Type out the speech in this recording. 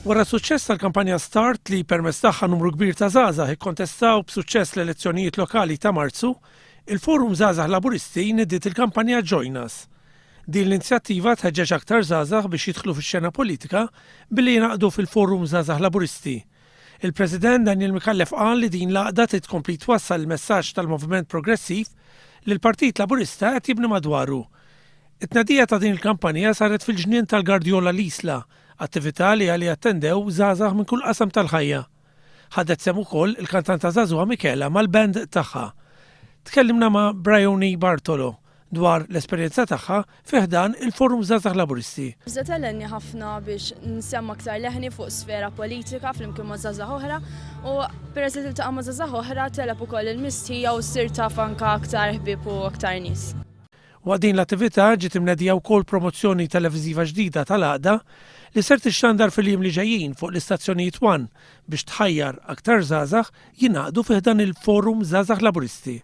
Wara suċċess tal-kampanja Start li permezz tagħha numru kbir ta' żgħażagħ ikkontestaw b'suċċess l-elezzjonijiet lokali ta' Marzu, il-Forum Żgħażagħ Laburisti niddiet il-kampanja Join Us. Din l-inizjattiva tħeġġeġ aktar żgħażagħ biex jidħlu fix-xena politika billi jingħaqdu fil-Forum Żgħażagħ Laburisti. Il-President Daniel Mikallef qal li din l-għaqda trid tkompli twassal il-messaġġ tal-Moviment Progressiv li l-Partit Laburista qed jibni madwaru. It-tnedija ta' din il-kampanja saret fil-ġnien tal-Gardjola l-Isla, attività li għali attendew żgħażagħ minn kull qasam tal-ħajja. Ħadet sem ukoll il-kantanta żagħżugħa Michela mal-band tagħha. Tkellimna ma' Briony Bartolo dwar l-esperjenza tagħha fih dan il-Forum Żgħażagħ Laburisti. Żetellenni ħafna biex nsemma aktar leħni fuq sfera politika flimkien ma' żgħażagħ oħra u peress li tiltaqa' ma' żgħażagħ oħra teleb ukoll il-mistħija u ssir taf anke aktar ħbieb u aktar nies. Waqt din l-attività ġiet imnedija wkoll promozzjoni televiżiva ġdida tal-għaqda li ser tixxandar fil-jiem li ġejjin fuq l-istazzjonijiet One biex tħajjar aktar żgħażagħ jingħaqdu fih dan il-Forum Żgħażagħ Laburisti.